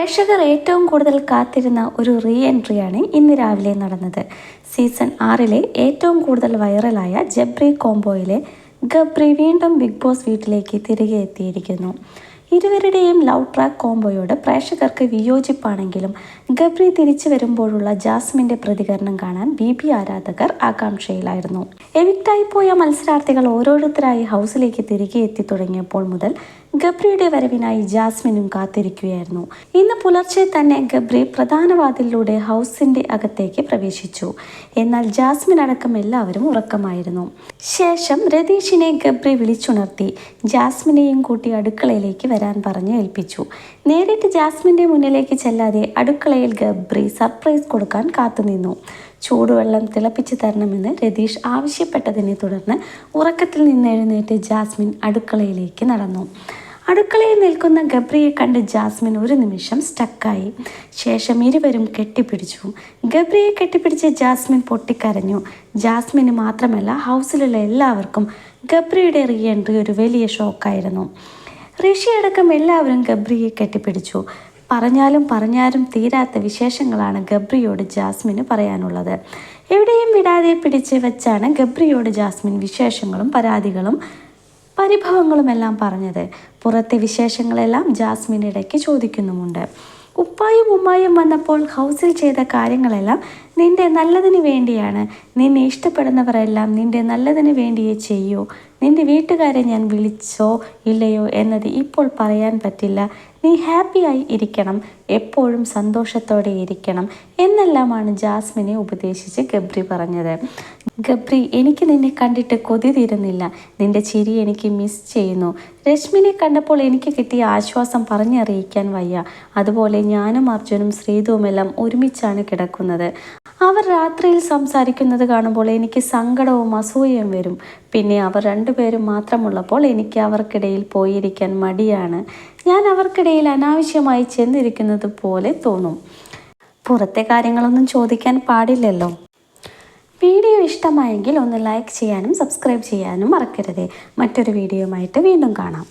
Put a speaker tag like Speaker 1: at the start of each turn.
Speaker 1: പ്രേക്ഷകർ ഏറ്റവും കൂടുതൽ കാത്തിരുന്ന ഒരു റീ എൻട്രിയാണ് ഇന്ന് രാവിലെ നടന്നത്. സീസൺ 6 ഏറ്റവും കൂടുതൽ വൈറലായ ജബ്രി കോംബോയിലെ ഗബ്രി വീണ്ടും ബിഗ് ബോസ് വീട്ടിലേക്ക് തിരികെ എത്തിയിരിക്കുന്നു. ഇരുവരുടെയും ലവ് ട്രാക്ക് കോംബോയോട് പ്രേക്ഷകർക്ക് വിയോജിപ്പാണെങ്കിലും ഗബ്രി തിരിച്ചു വരുമ്പോഴുള്ള ജാസ്മിൻ്റെ പ്രതികരണം കാണാൻ BB ആരാധകർ ആകാംക്ഷയിലായിരുന്നു. എവിക്റ്റായി പോയ മത്സരാർത്ഥികൾ ഓരോരുത്തരായി ഹൗസിലേക്ക് തിരികെ എത്തി തുടങ്ങിയപ്പോൾ മുതൽ ഗബ്രിയുടെ വരവിനായി ജാസ്മിനും കാത്തിരിക്കുകയായിരുന്നു. ഇന്ന് പുലർച്ചെ തന്നെ ഗബ്രി പ്രധാന വാതിലിലൂടെ ഹൗസിൻ്റെ അകത്തേക്ക് പ്രവേശിച്ചു. എന്നാൽ ജാസ്മിൻ അടക്കം എല്ലാവരും ഉറക്കമായിരുന്നു. ശേഷം രതീഷിനെ ഗബ്രി വിളിച്ചുണർത്തി ജാസ്മിനെയും കൂട്ടി അടുക്കളയിലേക്ക് വരാൻ പറഞ്ഞ് ഏൽപ്പിച്ചു. നേരിട്ട് ജാസ്മിൻ്റെ മുന്നിലേക്ക് ചെല്ലാതെ അടുക്കളയിൽ ഗബ്രി സർപ്രൈസ് കൊടുക്കാൻ കാത്തുനിന്നു. ചൂടുവെള്ളം തിളപ്പിച്ച് തരണമെന്ന് രതീഷ് ആവശ്യപ്പെട്ടതിനെ തുടർന്ന് ഉറക്കത്തിൽ നിന്ന് എഴുന്നേറ്റ് ജാസ്മിൻ അടുക്കളയിലേക്ക് നടന്നു. അടുക്കളയിൽ നിൽക്കുന്ന ഗബ്രിയെ കണ്ട് ജാസ്മിൻ ഒരു നിമിഷം സ്റ്റക്കായി. ശേഷം ഇരുവരും കെട്ടിപ്പിടിച്ചു. ഗബ്രിയെ കെട്ടിപ്പിടിച്ച് ജാസ്മിൻ പൊട്ടിക്കരഞ്ഞു. ജാസ്മിന് മാത്രമല്ല ഹൗസിലുള്ള എല്ലാവർക്കും ഗബ്രിയുടെ റീ എൻട്രി ഒരു വലിയ ഷോക്കായിരുന്നു. ഋഷി അടക്കം എല്ലാവരും ഗബ്രിയെ കെട്ടിപ്പിടിച്ചു. പറഞ്ഞാലും തീരാത്ത വിശേഷങ്ങളാണ് ഗബ്രിയോട് ജാസ്മിന് പറയാനുള്ളത്. എവിടെയും വിടാതെ പിടിച്ച് വെച്ചാണ് ഗബ്രിയോട് ജാസ്മിൻ വിശേഷങ്ങളും പരാതികളും പരിഭവങ്ങളുമെല്ലാം പറഞ്ഞത്. പുറത്തെ വിശേഷങ്ങളെല്ലാം ജാസ്മിൻ ഇടയ്ക്ക് ചോദിക്കുന്നുമുണ്ട്. ഉപ്പായും ഉമ്മായും വന്നപ്പോൾ ഹൗസിൽ ചെയ്ത കാര്യങ്ങളെല്ലാം നിന്റെ നല്ലതിന് വേണ്ടിയാണ്. നിന്നെ ഇഷ്ടപ്പെടുന്നവരെല്ലാം നിന്റെ നല്ലതിന് വേണ്ടിയേ ചെയ്യൂ. നിന്റെ വീട്ടുകാരെ ഞാൻ വിളിച്ചോ ഇല്ലയോ എന്നത് ഇപ്പോൾ പറയാൻ പറ്റില്ല. നീ ഹാപ്പിയായി ഇരിക്കണം, എപ്പോഴും സന്തോഷത്തോടെ ഇരിക്കണം എന്നെല്ലാമാണ് ജാസ്മിനെ ഉപദേശിച്ച് ഗബ്രി പറഞ്ഞത്. ഗബ്രി, എനിക്ക് നിന്നെ കണ്ടിട്ട് കൊതി തീരുന്നില്ല. നിന്റെ ചിരി എനിക്ക് മിസ് ചെയ്യുന്നു. രശ്മിനെ കണ്ടപ്പോൾ എനിക്ക് കിട്ടിയ ആശ്വാസം പറഞ്ഞറിയിക്കാൻ വയ്യ. അതുപോലെ ഞാനും അർജുനും ശ്രീതുവുമെല്ലാം ഒരുമിച്ചാണ് കിടക്കുന്നത്. അവർ രാത്രിയിൽ സംസാരിക്കുന്നത് കാണുമ്പോൾ എനിക്ക് സങ്കടവും അസൂയയും വരും. പിന്നെ അവർ രണ്ടുപേരും മാത്രമുള്ളപ്പോൾ എനിക്ക് അവർക്കിടയിൽ പോയിരിക്കാൻ മടിയാണ്. ഞാൻ അവർക്കിടയിൽ അനാവശ്യമായി ചെന്നിരിക്കുന്നത് പോലെ തോന്നും. പുറത്തെ കാര്യങ്ങളൊന്നും ചോദിക്കാൻ പാടില്ലല്ലോ. വീഡിയോ ഇഷ്ടമായെങ്കിൽ ഒന്ന് ലൈക്ക് ചെയ്യാനും സബ്സ്ക്രൈബ് ചെയ്യാനും മറക്കരുത്. മറ്റൊരു വീഡിയോയുമായിട്ട് വീണ്ടും കാണാം.